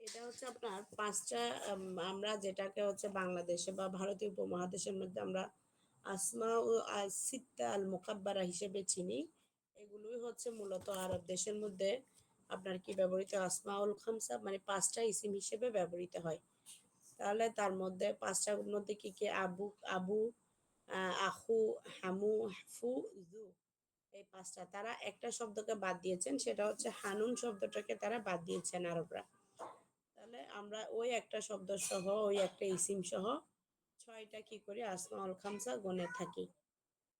এটা হচ্ছে আপনার পাঁচটা আমরা যেটাকে হচ্ছে বাংলাদেশে বা ভারতীয় উপমহাদেশের মধ্যে আমরা আসমা ও সিত্তা আল মুকাব্বারা হিসেবে চিনি। এগুলোই হচ্ছে মূলত আরব দেশের মধ্যে আপনার কি ব্যবহৃত আসমাউল খামসা, মানে পাঁচটা ইসিম হিসেবে ব্যবহৃত হয়। তাহলে তার মধ্যে পাঁচটার মধ্যে কি কি? আবু, আবু, আখু, হামু, হাফু, জু, এই পাঁচটা। তারা একটা শব্দকে বাদ দিয়েছেন, সেটা হচ্ছে হানুন শব্দটাকে তারা বাদ দিয়েছেন আরবরা। তাহলে আমরা ওই একটা শব্দ সহ, ওই একটা ইসিম সহ ছয়টা কি করি? আসমাউল খামসা গনে থাকি।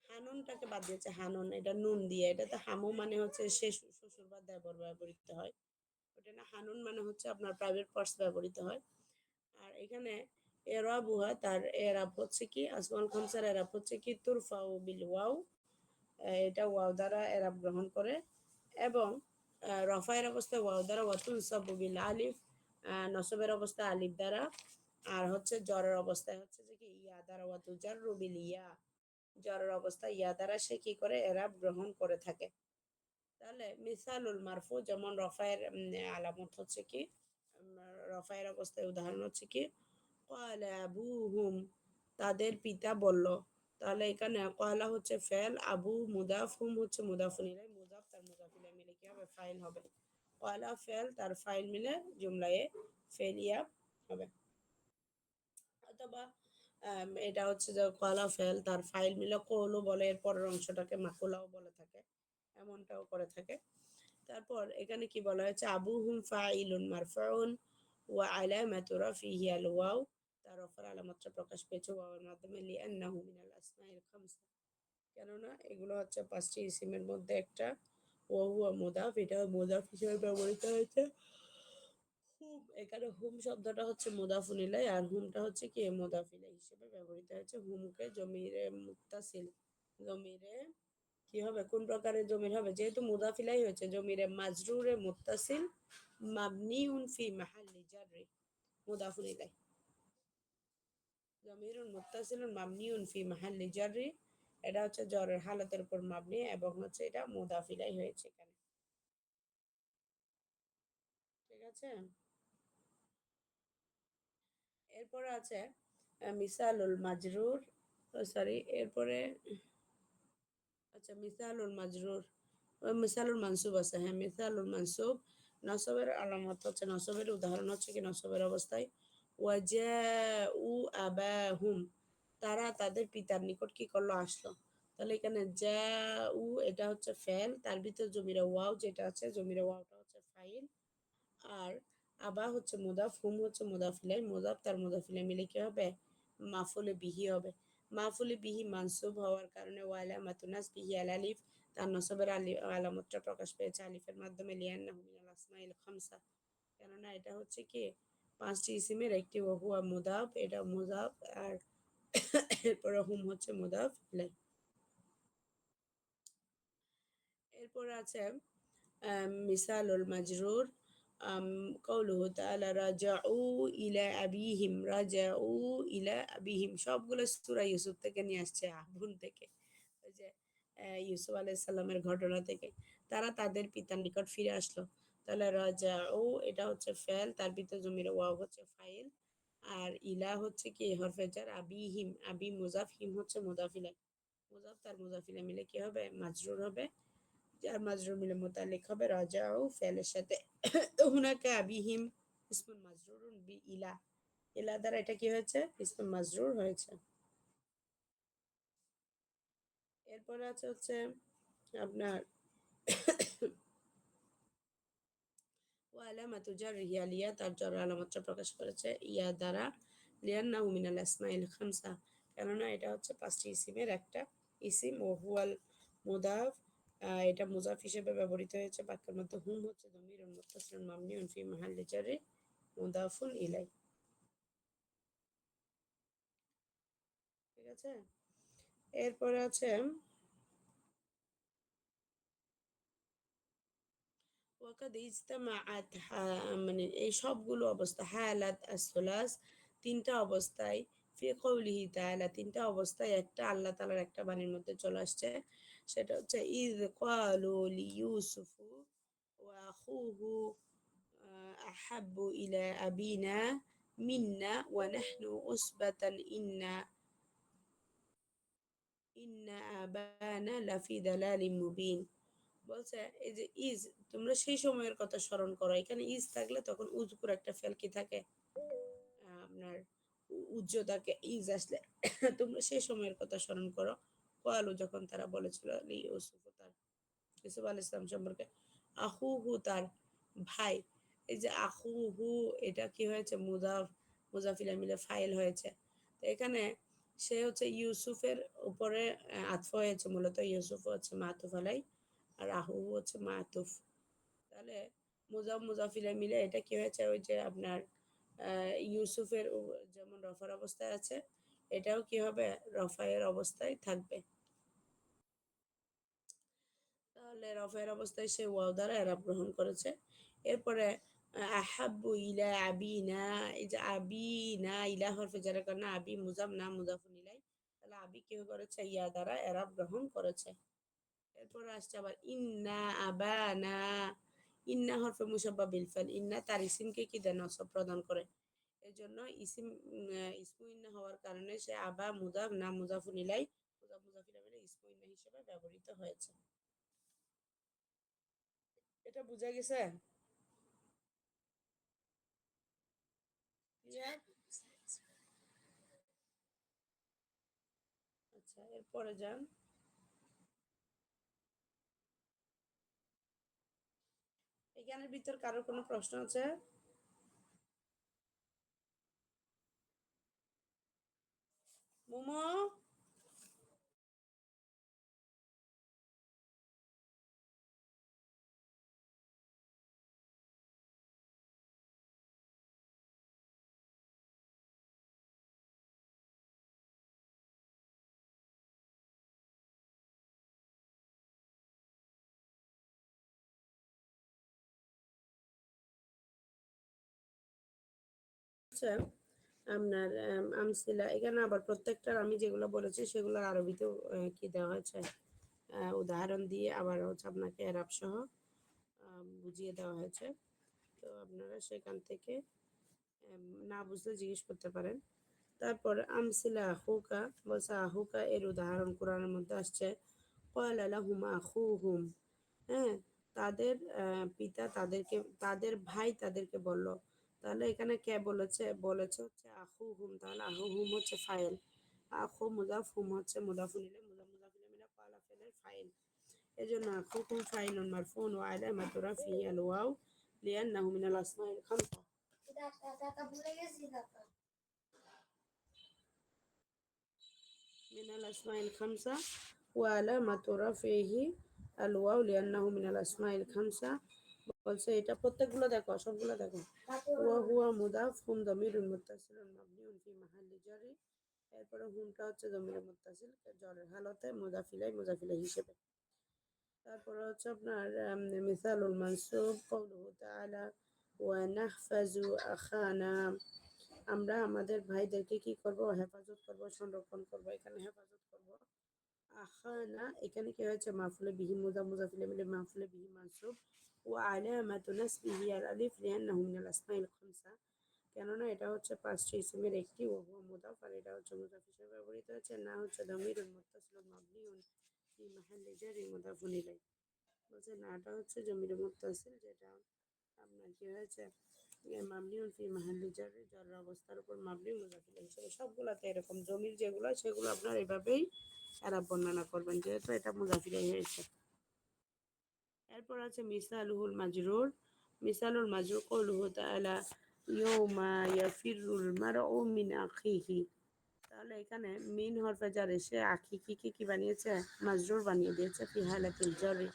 হানুনটাকে বাদ দিয়েছে, হানুন এটা নুন দিয়ে, এটা তো হামু মানে হচ্ছে সে শ্বশুর বা দেবর ব্যবহৃত হয়, ওটা না। হানুন মানে হচ্ছে আপনার প্রাইভেট পার্টস ব্যবহৃত হয়। আর এখানে এরাবুহা, তার এরাব হচ্ছে কি? আসমাউল খামসার এরাব হচ্ছে কি? তুরফাউ বিল ওয়াও, এটা ওয়াও দ্বারা এরাব গ্রহণ করে। এবং রফায়ের অবস্থায় ওয়াও দ্বারা, ওয়াতুল সাবুবিল আলিফ, নসবের অবস্থায় আলিফ দ্বারা। আর হচ্ছে জ্বরের অবস্থায় হচ্ছে যে কি? ইয়া দ্বারা, ওয়াতু জার রুবিল ইয়া, জ্বরের অবস্থায় ইয়া দ্বারা সে কি করে? এরাব গ্রহণ করে থাকে। তাহলে মিসালুল মারফু, যেমন রফায়ের আলামত হচ্ছে কি? রফায়ের অবস্থায় উদাহরণ হচ্ছে কি? ক্বালা আবুহুম, তাদের পিতা বলল। তাহলে এখানে কয়লা হচ্ছে ফেল, আবু মুদাফ, হুম হচ্ছে মুদাফুন ইলাইহি, মুদাফ তার মুদাফ ইলাইহি মিলে কি হবে? ফাইল হবে। কয়লা ফেল তার ফাইল মিলে জুমলায়ে ফেলিয়া হবে। অথবা এটা হচ্ছে যে কয়লা ফেল তার ফাইল মিলে কৌলু বলে, এর পরের অংশটাকে মাকুলাও বলে থাকে, এমনটাও করে থাকে। তারপর এখানে কি বলা হয়েছে? আবু হুম ফাইলুন মারফুন ওয়া আলামাতু রাফিহি আল ওয়াও, তার রফার আলামতটা প্রকাশ পেয়েছে ওয়াওয়ের মাধ্যমে, লিআন্নাহু মিনাল আসমাইল খামসা, কেননা এগুলো হচ্ছে পাঁচটি ইসিমের মধ্যে একটা। ওয়া হুয়া মুদাফ, এটা মুদাফ হিসেবে ব্যবহৃত হয়েছে। হুম, এখানে হুম শব্দটা হচ্ছে মুদাফুন ইলাই, আর হুমটা হচ্ছে কি? মুদাফ ইলাই হিসেবে ব্যবহৃত হয়েছে। হুমকে জমিরে মুত্তাসিল, জমিরে কি হবে? কোন প্রকারের জমির হবে? যেহেতু মুদাফিলাই হয়েছে, জমিরে মাজরুরে মুত্তাসিল মাবনিউন ফি মাহাল্লি জাররি, মুদাফুন ইলাই, জমিরুন মুত্তাসিলুন মাবনিউন ফি মাহাল্লি জাররি, এটা হচ্ছে জরের হালতের উপর মাবনি, এবং হচ্ছে এটা মুদাফিলাই হয়েছে এখানে। ঠিক আছে। এরপরে আছে মিসালুল মাজরুর, সরি, এরপরে আচ্ছা মিসালুল মাজরুর, মিসালুল মানসুব আছে। হ্যাঁ, মিসালুল মানসুব, নসবের আলামত হচ্ছে, নসবের উদাহরণ হচ্ছে কি? নসবের অবস্থায় ওয়াজাউ আবাহুম, তারা তাদের পিতার নিকট কি করলো? আসলো। তাহলে এখানে জাউ, এটা হচ্ছে ফেল, তার ভিতরে জমিরা ওয়াও যেটা আছে, জমিরা ওয়াওটা হচ্ছে ফাইল। আর আবা হচ্ছে মুদাফ, হুম হচ্ছে মুদাফিলাই, মুদাফ তার মুদাফিলাই মিলে কি হবে? মাফুলে বিহি হবে। মাফুলে বিহি মানসুব হওয়ার কারণে ওয়ালা মাতুনাস বিহি আল আলিফ, তার নসবের আলামতটা প্রকাশ পেয়েছে আলিফের মাধ্যমে, লিয়ান্নাহু মিনাল আসমাইল খামসা, কেননা এটা হচ্ছে কি? পাঁচটি ইসিমের একটি। ওহুয়া মুদাফ, এটা মুদাফ, আর এরপরে হুম হচ্ছে মুদাফ ইলাই। এরপর আছে মিসালুল মাজরুর, কৌলুহু তাআলা রাজাউ ইলা আবিহিম, রাজাউ ইলা আবিহিম, সবগুলো সূরা ইউসুফ থেকে নিয়ে আসছে, আবুন থেকে, ওই যে ইউসুফ আলাইহিস সালামের ঘটনা থেকে। তারা তাদের পিতার নিকট ফিরে আসলো। তাহলে রাজাউ, এটা হচ্ছে ফেল, তার ভিতর জমির ওয়াও হচ্ছে ফাইল। আর ইলা হচ্ছে কি? হরফে জার। আবিহিম, আবি মুজাফ, হিম হচ্ছে মুদাফিলা, মুজাফ তার মুজাফিলা মিলে কি হবে? মাজরুর হবে। যার মাজরুর মিলে মুতাল্লিক হবে রাজাউ ফেলের সাথে। হুনাকা আবিহিম ইসমুল মাজরুরুন বি ইলা, ইলা দ্বারা এটা কি হয়েছে? ইসমুল মাজরুর হয়েছে। এরপরে আছে হচ্ছে আপনার ও আলামাতু জাররিহি আল ইয়া, তার জর আলামতটা প্রকাশ করেছে ইয়া দ্বারা, লিআন্নাহু মিনাল আসমাইল খামসা, কেননা এটা হচ্ছে পাঁচটি ইসিমের একটা ইসিম। ও হুয়াল মুদাফ, এটা মুজাফ হিসেবে ব্যবহৃত হয়েছে বাক্যের মধ্যে। হুম হচ্ছে দমিরুন মুত্তাসিলুন মাবনিউন ফি মাহাল্লি জাররি মুদাফুন ইলাই। ঠিক আছে। এরপরে আছে ওয়াকাদ ইজতামাআত, মানে এই সবগুলো অবস্থা, হালাত আসসালাস, তিনটা অবস্থায়, ফি কওলিহি তাআলা, তিনটা অবস্থায় একটা আল্লাহ তাআলার একটা বাণীর মধ্যে চলে আসছে। সেটা হচ্ছে ইয ক্বালু লিইউসুফু ওয়া আখুহু আহাব্বু ইলা আবিনা মিন্না ওয়া নাহনু উসবাতান ইন্না আবানা লাফি দালালিম মুবিন। বলছে এই যে ইজ, তোমরা সেই সময়ের কথা স্মরণ করো। এখানে ইজ থাকলে তখন উজকুর একটা ফেল কি থাকে, আপনার উজ্জ্বতাকে ইজ আসলে তোমরা সেই সময়ের কথা স্মরণ করো। কয়ালু, যখন তারা বলেছিল ইউসুফ তার ইউসুফ আল ইসলাম সম্পর্কে, আহু হু তার ভাই। এই যে আহু হু, এটা কি হয়েছে, মুজাফিলা মিলে ফাইল হয়েছে। তো এখানে সে হচ্ছে ইউসুফের উপরে আতফ হয়েছে, মূলত ইউসুফ হচ্ছে মাতুফ আলাই, আর আহু হচ্ছে মাতুফ। তাহলে মুজাফিলা মিলে এটা কি হয়েছে, ওই যে আপনার ইউসুফের যেমন রফার অবস্থায় আছে, এটাও কি হবে, রফায়ের অবস্থায় থাকবে। তাহলে রফের অবস্থায় সে ওয়াও দ্বারা এরাব গ্রহণ করেছে। এরপরে আহাব্বু ইলা আবিনা, এই যে আবিনা, ইলা হরফে যারা কারণে আবি মুজাম না মুজাফুন ইলাই, তাহলে আবি কি করেছে, ইয়া দ্বারা এরাব গ্রহণ করেছে। এরপরে আসছে আবার ইন্না আবানা, ইন্না হরফে মুসাব্বা বিল ফাল, ইন্না তার ইসিমকে কি দেয়, নসব প্রদান করে। এজন্য ইসমু ইন্না হওয়ার কারণে সে আবা মুজাফ না মুজাফুন ইলাই, মুজাফিল ইসমু ইন্না হিসেবে ব্যবহৃত হয়েছে। এটা বোঝা গেছে? ক্লিয়ার? আচ্ছা, এরপরে যান। এখানের ভিতর কারোর কোনো প্রশ্ন আছে? মোমো, আচ্ছা, আপনার আমসিলা এখানে আবার প্রত্যেকটার আমি যেগুলো বলেছি সেগুলো আরবিতেও কি দেওয়া হয়েছে, উদাহরণ দিয়ে আবার হচ্ছে আপনাকে এরাব সহ বুঝিয়ে দেওয়া হয়েছে। তো আপনারা সেখান থেকে না বুঝলে জিজ্ঞেস করতে পারেন। তারপর আমসিলা আহুকা, বলছে আহুকা এর উদাহরণ কোরআনের মধ্যে আসছে, ক্বালা লাহুম আখুহুম, হ্যাঁ, তাদের পিতা তাদেরকে, তাদের ভাই তাদেরকে বলল। তাহলে এখানে কে বলেছে, বলেছে হচ্ছে আহু হুম, তাহলে আহু হুম হচ্ছে ফাইল, আখু মুজাফ, হুম হচ্ছে মুজাফুন ইলাইহি, মুজাফুন ইলাইহি ক্বালা ফেলের ফাইল। এজন্য আখু হুম ফাইলুন মারফুন ওয়া আলামাতু রাফিহি আল ওয়াও লিআন্নাহু মিনাল আসমাইল খামসা। মিনাল আসমাইল খামসা ওয়া আলামাতু রাফিহি আল ওয়াও লিআন্নাহু মিনাল আসমাইল খামসা। বলছে এটা প্রত্যেকগুলো দেখো, সবগুলো দেখো। ওয়া হুয়া মুদাফ, হুম দমিরুন মুত্তাসিলুন মাবনিউন ফি মাহাল্লি জারি। এরপরে হুমটা হচ্ছে দমিরুন মুত্তাসিল জরের হালতে মুজাফিলাই হিসেবে। তারপরে হচ্ছে আপনার মিসালুল মানসুব কওলুহু তাআলা ওয়া নাহফাজু আখানা, আমরা আমাদের ভাইদেরকে কি করব, হেফাজত করব, সংরক্ষণ করব। এখানে হেফাজত করব, আখানা এখানে কি হয়েছে, মাফুলে বিহি মুজাফিলে মিলে মাফুলে বিহি মানসুব, ও আলামাতু নাসবিহি আল আলিফ লিআন্নাহু মিনাল আসমাইল খামসা, কেননা এটা হচ্ছে পাঁচটি ইসমের একটি, ও হুয়া মুদাফ, আর এটা হচ্ছে মুদাফ হিসেবে ব্যবহৃত হচ্ছে। না হচ্ছে দামিরুল মুত্তাসিলুন মাবনিউন ফি মাহাল্লি জারি মুদাফুন ইলাইহি। বলছে নাটা হচ্ছে জমির মুত্তাসিল, যেটা আপনার কি হয়েছে, মাবনিউন ফি মাহাল্লি জারি, জার অবস্থার উপর মাবনি মুজাফিল হিসেবে। সবগুলাতে এরকম জমির যেগুলো সেগুলো আপনার এভাবেই এরা বর্ণনা করবেন, যেহেতু এটা মুজাফিলাই হয়েছে। এরপর আছে মিসালুহুল মাজরুর, মিসালুল মাজরুর কওলুহু তাআলা ইয়াউমা ইয়াফিরুল মারউ মিন আখিহি। তাহলে এখানে মিন হরফে জার এসে আখিকে কি বানিয়েছে, মাজরুর বানিয়ে দিয়েছে। ফি হালাতিল জারি,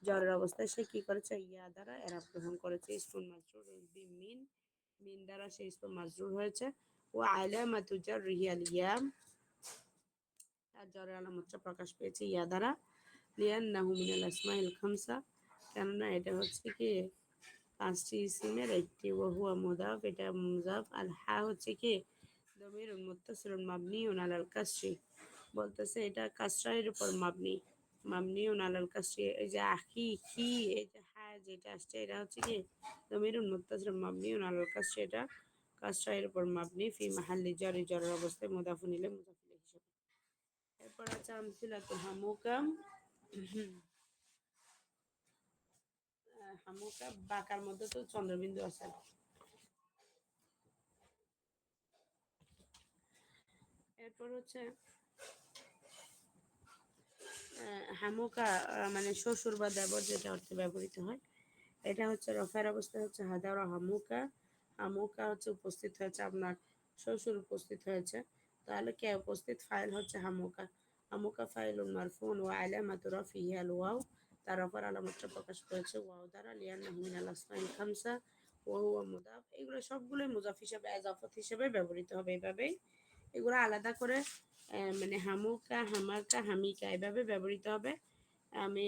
জ্বরের অবস্থায় সে কি করেছে, ইয়া দ্বারা এরাব গ্রহণ করেছে। ইসমুল মাজরুর বি মিন, মিন দ্বারা সে ইসমুল মাজরুর হয়েছে। ও আলামাতু জাররিহি আল ইয়া, তার জ্বরের আলামতটা প্রকাশ পেয়েছে ইয়া দ্বারা। লিআন্নাহু মিনাল আসমাইল খামসা, কেননা এটা হচ্ছে কি পাঁচটি ইসিমের একটি। ওয়া হুয়া মুদাফ, এটা মুজাফ। আল হা হচ্ছে কি দমিরুন মুত্তাসিলুন মাবনিউন আলাল কাসরি, বলতেছে এটা কাসরার উপর মাবনি, মাবনিউন আলাল কাসরি। এই যে আখি হি, এই যে হা যেটা আসছে এটা হচ্ছে কি দমিরুন মুত্তাসিল মাবনিউন আলাল কাসর, এটা কাসরা এর উপর মাবনি ফি মাহাল্লি জারি জারের অবস্থায় মুদাফুন ইলাইহি মুদাফ ইলাইহি হিসাবে। এরপর আছে আমসিলাতু হামুকা। হামুকা বাঁকার মধ্যে তো চন্দ্রবিন্দু আছে। এরপর হচ্ছে হামুকা মানে শ্বশুর বা দেবর যেটা অর্থে ব্যবহৃত হয়, এটা হচ্ছে রফার অবস্থায় হচ্ছে হাদারা হামুকা। হামুকা হচ্ছে উপস্থিত হয়েছে, আপনার শ্বশুর উপস্থিত হয়েছে, তাহলে কে উপস্থিত? ফাইল হচ্ছে হামুকা। হামুকা ফাইলুন মারফুন ওয়া আলামাতু রাফিহি আল ওয়াও, তার রফার আলামতটা প্রকাশ করেছে ওয়াও দ্বারা, লিআন্নাহু মিনাল আসমাইল খামসা ওয়া হুয়া মুদাফ। এগুলো সবগুলোই মুজাফ হিসেবে এজাফত হিসেবে ব্যবহৃত হবে। এইভাবেই এগুলো আলাদা করে মানে হামুকা হামাকা হামিকা এভাবে ব্যবহৃত হবে। আমি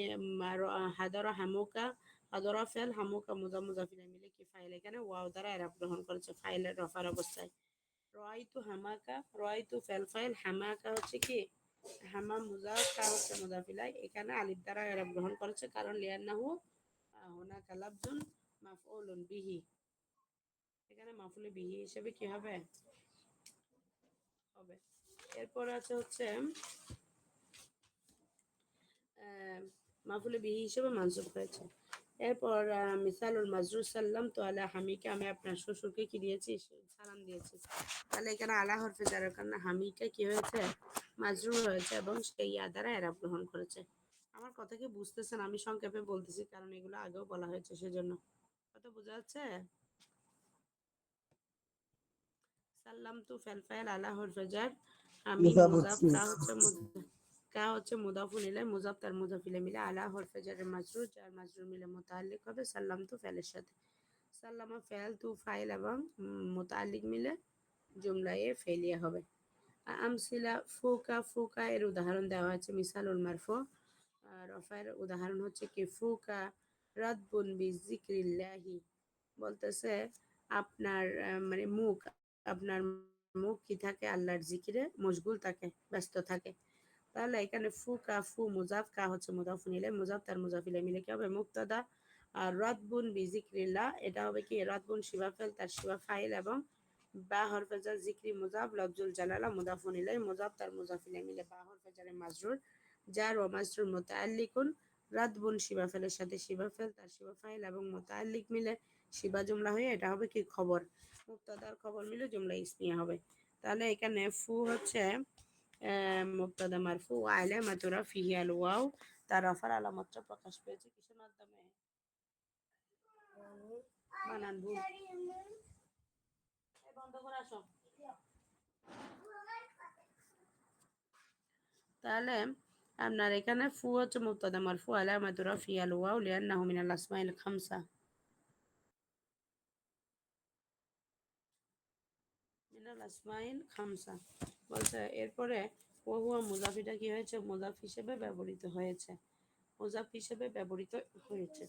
হাদরা হামুকা, হাদরা ফেল, হামুকা মুজাফিলা মিলে কি ফাইল এখানে ওয়াও দ্বারা এরাব গ্রহণ করেছে ফাইলের রফার অবস্থায়। রয়তু হামাকা, রয়তু ফেল ফাইল, হামাকা হচ্ছে কি হামা মুজাফ, কা হচ্ছে মুজাফিলাই, এখানে আলিফ দ্বারা এরাব গ্রহণ করেছে কারণ লিয়ান্নাহু হুনাকা লাফজুন মাফউলুন বিহি, এখানে মাফউল বিহি হিসেবে কি হবে? হবে। এরপর আছে হচ্ছে মাফুলে বিহি হিসেবে মানসুব হয়েছে। এরপর মিসালুল মাজরুর সাল্লাম তো আলা হামিকে, আমি আপনার শ্বশুরকে কি দিয়েছি? সালাম দিয়েছি। তাহলে এখানে আলা হরফে যার কারণে হামিকে কি হয়েছে? মাজরুর হয়েছে এবং সেই ইয়া দ্বারা এরাব গ্রহণ করেছে। আমার কথা কি বুঝতেছেন? আমি সংক্ষেপে বলতেছি কারণ এগুলো আগেও বলা হয়েছে সেজন্য। কথা বোঝা যাচ্ছে? সাল্লাম তু ফেল ফাইল, আলা হরফে জার, আমি মুজাফ, কা হচ্ছে মুদাফুন ইলাই, মুজাফ তার মুজাফিলে মিলে, আলা হরফে জারের মাজরুর, যার মাজরুর মিলে মুতাআল্লিক হবে সাল্লাম তু ফেলের সাথে। সাল্লামা ফেল, তু ফাইল এবং মুতাআল্লিক মিলে জুমলায়ে ফেলিয়া হবে। আমসিলা ফুকা, ফুকা এর উদাহরণ দেওয়া আছে মিসালুল মারফু। রফায়ের উদাহরণ হচ্ছে কি ফুকা রাদবুন বিজিক্রিল্লাহি, বলতেছে আপনার মানে মুখ, আপনার মুখ কি থাকে? আল্লাহর জিকিরে মশগুল থাকে, ব্যস্ত থাকে। তাহলে এখানে ফু কা, ফু মুজাফ, কা হচ্ছে মুজাফুন ইলাইহি, মুজাফ তার মুজাফিলে মিলে কি হবে? মুক্তাদা। আর রাদবুন বিজিক্রিল্লাহ এটা হবে কি রাদবুন শিবা ফেল, তার শিবা ফাইল এবং বা হরফে জার জিক্রি মুজাফ, লফজুল জালালা মুদাফুন ইলাইহি, মুজাফ তার মুজাফিলে মিলে বা হরফে জারে মাজরুর, জার ওয়া মাজরুর মুতাআল্লিকুন রাদবুন শিবা ফেলের সাথে শিবা ফেল, তার শিবা ফাইল এবং মুতাআল্লিক মিলে শিবা জুমলা হয়ে এটা হবে কি খবর, মুক্তাদার খবর মিলে জুমলা ইসমিয়া হবে। তাহলে এখানে ফু হচ্ছে মুবতাদা মারফু ওয়া আলামাতু রাফিহি আল ওয়াও, তার রফার আলামতটা প্রকাশ পেয়েছে কিসের মাধ্যমে? বানান ভুল, বন্ধ করে আসো। তাহলে আপনার এখানে ফু হচ্ছে মুবতাদা মারফু আলামাতু রাফিহি আল ওয়াও লিআন্নাহু মিনাল আসমাইল খামসা, মিনাল আসমাইল খামসা বলছে। এরপরে ওহুয়া মুজাফিটা কি হয়েছে? মুজাফ হিসেবে ব্যবহৃত হয়েছে, মুজাফ হিসেবে ব্যবহৃত হয়েছে।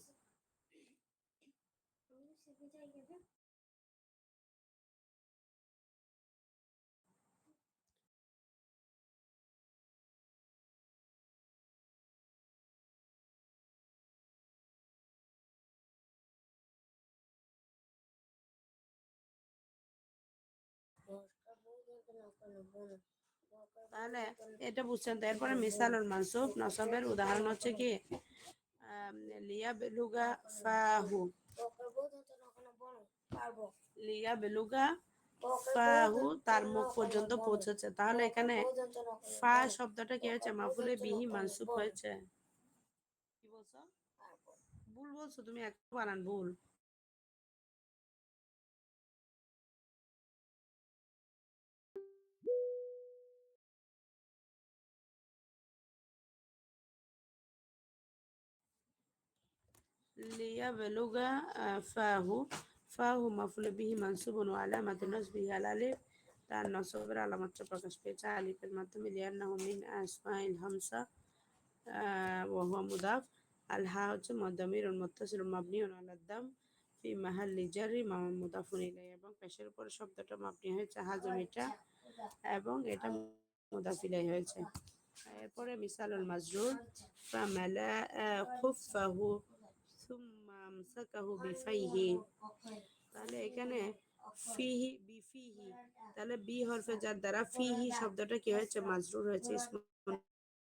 তাহলে এটা বুঝছেন তো। এরপরে মিসালুল মানসুব, নসবের উদাহরণ হচ্ছে কি লিয়া বেলুগা ফাহু, লিয়া বেলুগা ফাহু তার মুখ পর্যন্ত পৌঁছেছে। তাহলে এখানে ফা শব্দটা কি হয়েছে? মাফুলে বিহি মানসুব হয়েছে। কি বলছো? ভুল বলছো তুমি, এক বানান ভুল। লিয়াবলুগা ফাহু, ফাহু মাফুল বিহি মানসুবুন ওয়া আলামাতু নাসবিহি আল আলিফ, তার নসবের আলামাতটা প্রকাশ পেয়েছে আলিফের মাধ্যমে, লিআন্নাহু মিন আসমাইল হামসা ওয়া হুয়া মুদাফ। আল হা হচ্ছে মুদামিরুন মুত্তাসিলুন মাবনিউন আলা দাম ফি মাহাল্লি জারি মুদাফুন ইলাইহি, এবং পেশের উপর শব্দটা মাবনি হয়েছে হাজমিটা এবং এটা মুদাফ ইলাইহি হয়েছে। এরপরে মিসালুল মাজরুর ফামালা খুফাহু সুম্মা আমসাকাহু বিফাইহি, তাহলে এখানে ফিহি বিফিহি, তাহলে বি হরফে যার দ্বারা ফিহি শব্দটা কি হয়েছে, মাজরুর হয়েছে, ইসমুন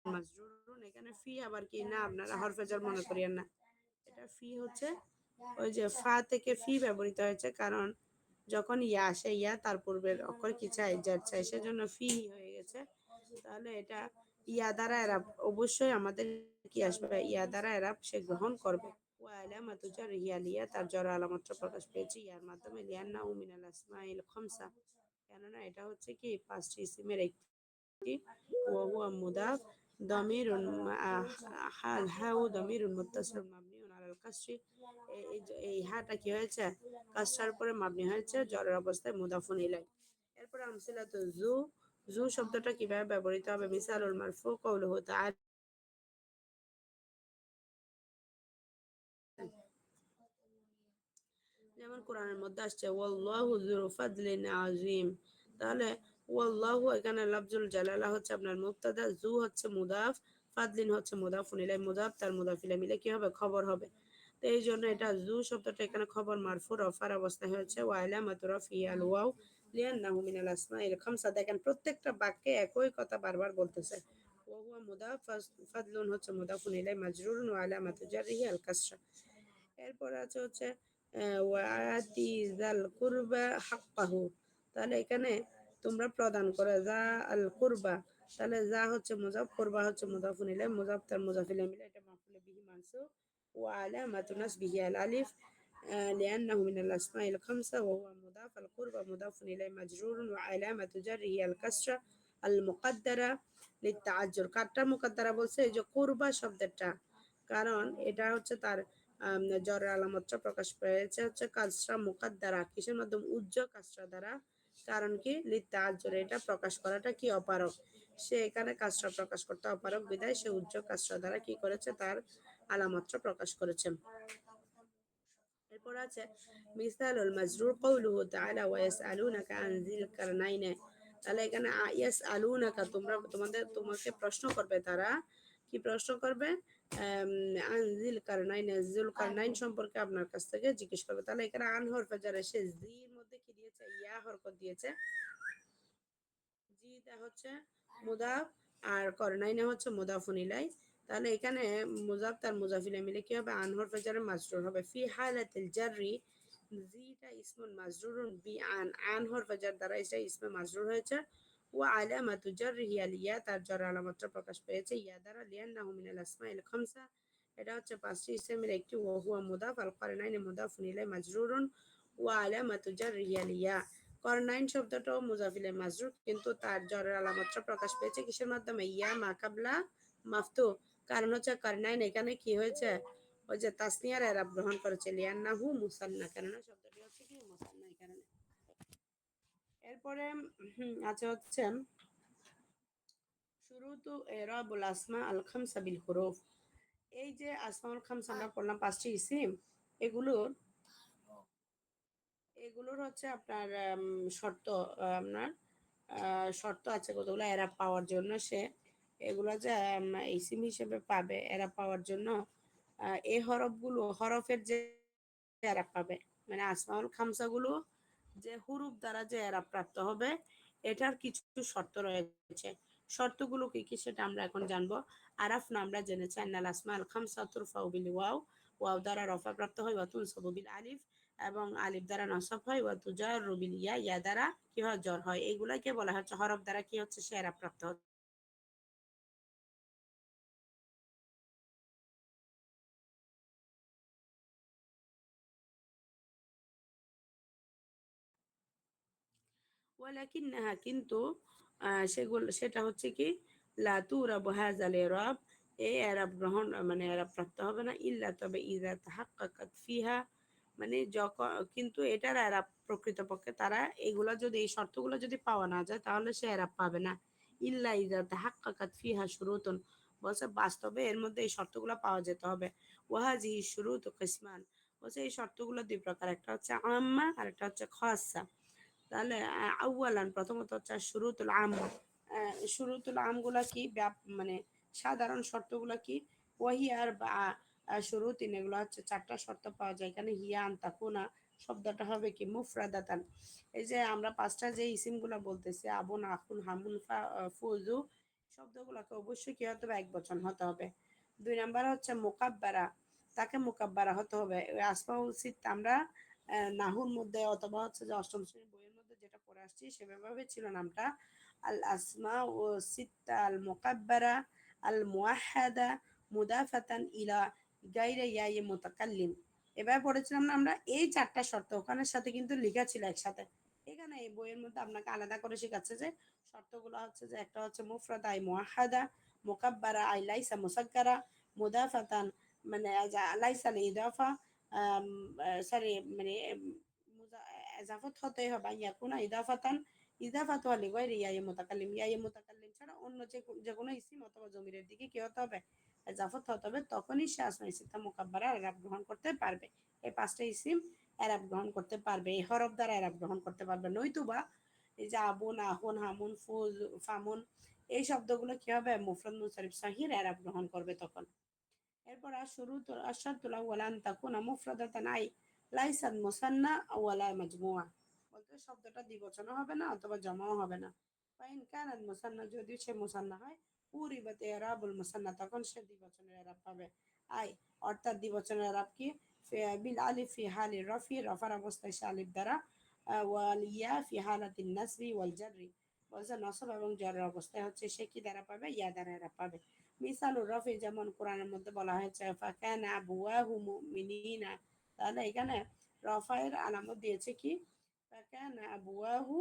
মাজরুরুন। এখানে ফি আবার কি না, আপনারা হরফে জার মনে করিয়েন না, এটা ফি হচ্ছে ওই যে ফা থেকে ফি ব্যবহৃত হয়েছে, কারণ যখন ইয়া আসে ইয়া তার পূর্বের অক্ষর কি চাই, জার চাই, সেজন্য ফি হয়ে গেছে। তাহলে এটা ইয়া দ্বারা এরাব, অবশ্যই আমাদের কি আসবে, ইয়া দ্বারা এরাব সে গ্রহণ করবে। ওয়া আলামাতু জাররিহি আলিয়া, তার জর আলামতটা প্রকাশ পেয়েছে ইয়ার মাধ্যমে, লিআন্নাহু মিনাল আসমাইল খামসা, কেননা এটা হচ্ছে কি পাঁচটি ইসিমের একটি। ওয়া হুয়া মুদাফ দামিরুন হাল হাউ দামিরুন মুত্তাসিলুন মাবনিউন আলাল কাসরি, এই হাটা কি হয়েছে, কাসরার পরে মাবনি হয়েছে জরের অবস্থায়, মুদাফুন ইলাই। এরপর আমসিলাতু জু, জু শব্দটা কিভাবে ব্যবহৃত হবে, মিসালুল মারফু কওলুহু তাআলা, যেমন কোরআনের মধ্যে আসছে ওয়াল্লাহু যু ফাদলিন আযীম, তাহলে ওয়াল্লাহু এখানে লাফজুল জালালা হচ্ছে আপনার মুবতাদা, যু হচ্ছে মুদাফ, ফাদলিন হচ্ছে মুদাফুন ইলাই, মুদাফ তার মুদাফ ইলাই মিলে কি হবে, খবর হবে। তো এই জন্য এটা জু শব্দটা এখানে খবর মারফু রফার অবস্থায় হচ্ছে, ওয়া আলামাতু রাফি আল ওয়াও লিআন্নাহু মিনাল আসমাইল খামসা। দেখেন প্রত্যেকটা বাক্যে একই কথা বারবার বলতেছে। ওয়া হুয়া মুদাফ, ফাদলুন হচ্ছে মুদাফুন ইলাই মাজরুরুন, ওয়া আলামাতু জাররিহি আল কাসরা। এরপর আছে হচ্ছে ওয়াতি জাল কুরবা হাক্কাহু, তাহলে এখানে তোমরা প্রদান করে যা আল কুরবা, তাহলে যা হচ্ছে মুজাফ, কুরবা হচ্ছে মুজাফুন ইলাইহি, মুজাফ তার মুজাফ ইলাইহি মিলে এটা মাফউল বিহি মানসুব। ওয়া আলামাতু নাসবিহি আল আলিফ لأنه من الأسماء الخمسة وهو مضاف، القرب مضاف إليه مجرور، وعلامة جره الكسرة المقدرة للتعجر। কারটা মুকদ্দারা বলছে এই যে কুরবা শব্দটা, কারণ এটা হচ্ছে তার জ্বরের আলামতটা প্রকাশ পেয়েছে হচ্ছে কাসরা মুকাদ্দারা, কিসের মাধ্যমে, উজ্জ্বল কাসরা দ্বারা। কারণ কি, লিত্তাজ্জুর, এটা প্রকাশ করাটা কি অপারক, সে এখানে কাসরা প্রকাশ করতে অপারক, বিদায় সে উজ্জ্বল কাসরা দ্বারা কি করেছে, তার আলামতটা প্রকাশ করেছে। এরপর আছে মিসালুল মাজরুর কওলুহু তাআলা ওয়া ইয়াসআলুনাকা আন যিল কারনাইন, তাহলে এখানে ইয়াসআলুনাকা, তোমাকে প্রশ্ন করবে তারা, কি প্রশ্ন করবে, আন যিল কারনাইন, যিল কারনাইন সম্পর্কে আপনার কাছ থেকে জিজ্ঞেস করবে। তাহলে এখানে আন হরফে যার এসে জির মধ্যে কি দিয়েছে, ইয়া হরকত দিয়েছে, জিটা হচ্ছে মুদাফ আর করনাইনে হচ্ছে মুদাফুন ইলাই। তাহলে এখানে মুজাফ তার মুজাফ ইলাই মিলে কি হবে, আন হরফে জারে মাজরুর হবে। ফি হালাতিল জাররি, জিটা ইসমুন মাজরুরুন বি আন, আন হরফে জার দ্বারা এটা ইসমে মাজরুর হয়েছে। ওয়া আলামাতু জাররিহি আল ইয়া, তার জার আলামাতটা প্রকাশ পেয়েছে ইয়া দ্বারা, লিআন্নাহু মিনাল আসমাইল খামসা, এটা হচ্ছে পাঁচটি ইসমের একটি। ওয়া হুয়া মুদাফ, আল করনাইনে মুদাফুন ইলাই মাজরুরুন, ওয়া আলামাতু জাররিহি আল ইয়া, করনাইন শব্দটাও মুজাফিলে মাজরুর, কিন্তু তার জরের আলামতটা প্রকাশ পেয়েছে কিসের মাধ্যমে, ইয়া মাকাবলা মাফতু, কারণ হচ্ছে করনাইন এখানে কি হয়েছে, ওই যে তাসনিয়ার এরাব গ্রহণ করেছে, লিয়ান্নাহু মুসান্না, কেননা শব্দটি হচ্ছে কি মুসান্না এই কারণে। এরপরে আছে হচ্ছে শুরুতু ইরাবুল আসমা আল খামসা বিল হুরুফ, এই যে আসমাউল খামসা আমরা পড়লাম পাঁচটি ইসিম, এগুলোর এগুলোর হচ্ছে আপনার শর্ত, আপনার শর্ত আছে কতগুলো এরা পাওয়ার জন্য, সে এগুলো যে ইসিম হিসেবে পাবে এরা পাওয়ার জন্য, এই হরফগুলো হরফের যে এরা পাবে, মানে আসমাউল খামসাগুলো যে হুরুফ দ্বারা যে এরা প্রাপ্ত হবে, এটার কিছু শর্ত রয়েছে। শর্তগুলো কি কি সেটা আমরা এখন জানবো। আরাফ না, আমরা জেনেছি আন্নাল আসমাউল খামসা তুরফাউ বিল ওয়াও, ওয়াও দ্বারা রফা প্রাপ্ত হয়, ওয়া তুনসাবু বিল আলিফ, এবং আলিফ দ্বারা নসব হয়, ওয়া তুজাররু বিল ইয়া, ইয়া দ্বারা কি হয়, জ্বর হয়। এইগুলাকে বলা হচ্ছে হরফ দ্বারা কি হচ্ছে, সে এরা প্রাপ্ত হচ্ছে। ওয়ালাকিন্নাহা, কিন্তু সেটা হচ্ছে কি, লা তুরাবু হাযাল ইরাব, এই ইরাব গ্রহণ মানে ইরাব প্রাপ্ত হবে না, ইল্লা তবে ইযা তাহাক্কাকাত ফিহা, মানে যখন, কিন্তু এটার ইরাব প্রকৃতপক্ষে তারা এগুলা যদি, এই শর্তগুলো যদি পাওয়া না যায় তাহলে সে ইরাব পাবে না। ইল্লা ইযা তাহাক্কাকাত ফিহা শুরুতুন, বলছে বাস্তবে এর মধ্যে এই শর্তগুলো পাওয়া যেতে হবে। ওয়াহাজিহি শুরুতু কিসমান, বলছে এই শর্তগুলো দুই প্রকার, একটা হচ্ছে আম্মা আর একটা হচ্ছে খাসা। তাহলে আউয়ালান প্রথমত হচ্ছে শুরুতুল আম, শুরুতুল আমগুলা কি, মানে সাধারণ শর্তগুলা কি, ওয়াহিয়ার বা শুরু তিন, এগুলো হচ্ছে চারটা শর্ত পাওয়া যায় এখানে। হিয়া আন তাকুনা শব্দটা হবে কি মুফরাদাতান। এই যে আমরা পাঁচটা যে ইসিমগুলো বলতেছি, আবুন, আখুন, হামুন, ফুজু, শব্দগুলোকে অবশ্যই কি হতে হবে, এক বচন হতে হবে। দুই নাম্বার হচ্ছে মোকাব্বারা, তাকে মোকাব্বারা হতে হবে। ওই আসমাউল সিত আমরা নাহুর মধ্যে অথবা হচ্ছে যে অষ্টম শ্রেণীর বইয়ের মধ্যে যেটা পড়ে আসছি সেভাবে ছিল নামটা। আল আসমা ও সিত্তা আল মোকাব্বারা আল মুয়াহাদা মুদাফাতান ইলা গাইরে ইয়ায়ে মুতাকাল্লিম। এবার পড়েছিলাম না আমরা এই চারটা শর্ত, ওখানের সাথে কিন্তু লেখা ছিল একসাথে। এখানে এই বইয়ের মধ্যে আপনাকে আলাদা করে শেখাচ্ছে যে শর্তগুলো হচ্ছে যে একটা হচ্ছে মুফরাদা আই মুয়াহাদা, মুকাব্বারা আই লাইসা মুসাক্কারা, মুদাফাতান মানে লাইসা আল ইদাফা, সরি মানে এজাফত হতে হবে ইয়াকুনা ইদাফাতান, ইদাফাত হলে গয়রে ইয়ায়ে মুতাকাল্লিম, ইয়ায়ে মুতাকাল্লিম ছাড়া অন্য যে কোনো ইসিম অথবা জমিরের দিকে কি হতে হবে, এজাফত হতে হবে, তখনই সে আসমা সিত্তা মুকাব্বারা এরাব গ্রহণ করতে পারবে। এই পাঁচটা ইসিম এরাব গ্রহণ করতে পারবে, এই হরফ দ্বারা এরাব গ্রহণ করতে পারবে। নয়তুবা এই যে আবুন, আহুন, হামুন, ফুল, ফামুন, এই শব্দগুলো কি হবে, মুফরদ মুনসারিফ সহির এরাব গ্রহণ করবে তখন। এরপর শুরুত আশ-শারতুল আউয়াল আন তাকুনা মুফরাদাতান আই লাইসাত মুসান্না ওয়ালা মাজমুআ, বলতে শব্দটা দ্বিবচনও হবে না অথবা জমাও হবে না। ফাইন কানাত মুসান্না, যদি সে মুসান্না হয়, উরিবাত ইরাবুল মুসান্না, তখন সে দ্বিবচনের ইরাব পাবে। আই অর্থাৎ দ্বিবচনের ইরাব কি, বিল আলিফ ফি হালি রফি, রফার অবস্থায় সে আলিফ দ্বারা, ওয়াল ইয়া ফি হালাতিন নাসবি ওয়াল জাররি, বলছে নসব এবং জরের অবস্থায় হচ্ছে সে কি দ্বারা পাবে, ইয়া দ্বারা ইরাব পাবে। মিসালুর রফি, যেমন কোরআনের মধ্যে বলা হয়েছে ফাকানা আবুয়াহু মুমিনিনা, তাহলে এখানে রফায়ের আলামত দিয়েছে কি, ফাকানা আবুয়াহু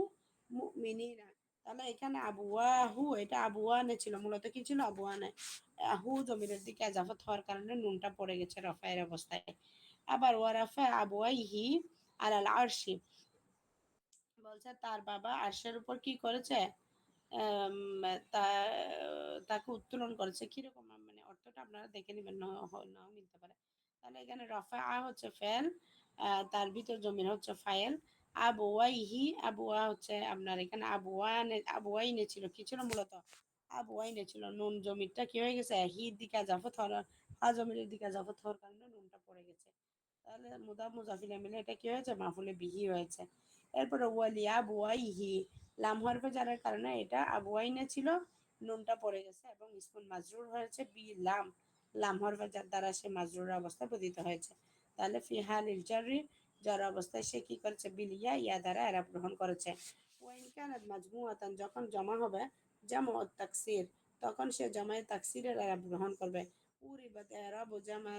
মুমিনিনা, তাহলে এখানে আবুয়াহু, এটা আবুয়ানে ছিল, মূলত কি ছিল, আবুয়ানে। হু জমিরের দিকে এজাফত হওয়ার কারণে নুনটা পড়ে গেছে রফায়ের অবস্থায়। আবার ওয়ারাফা আবুয়াইহি আলাল আরশি, বলছে তার বাবা আরশের উপর কি করেছে, আম, তা তাকে উত্তোলন করেছে। কিরকম মানে অর্থটা আপনারা দেখে নেবেন, নাও মিলতে পারে। তাহলে এখানে রফা হচ্ছে ফেল, তার ভিতর জমির হচ্ছে ফাইল। আবুয়াইহি, আবুয়া হচ্ছে আপনার এখানে আবুয়াইনে ছিল, কি ছিল মূলত, আবুয়াইনে ছিল। নুন জমিরটা কি হয়ে গেছে, হির দিকে জাফত হওয়ার, হা জমিরের দিকে জাফত হওয়ার কারণে নুনটা পড়ে গেছে। তাহলে মুদাফ মুজাফিলে মিলে এটা কি হয়েছে, মাফুলে বিহি হয়েছে। এরপরে ওয়ালিয়া বুয়াইহি, লাম হরফে জারার কারণে এটা আবুয়াইনে ছিল, নুনটা পড়ে গেছে এবং ইসমুল মাজরুর হয়েছে বি লাম, লাম হরফে যার দ্বারা সে মাজরুর অবস্থায় পতিত হয়েছে। তাহলে ফি হালিল জাররি, যার অবস্থায় সে কি করেছে, বিল ইয়া, ইয়া দ্বারা এরাব গ্রহণ করেছে। ওয়াইন কানাত মাজমুআতান, যখন জমা হবে, জামু তাকসির, তখন সে জামায়ে তাকসিরের এরাব গ্রহণ করবে। উরিবাত এরাব ও জামা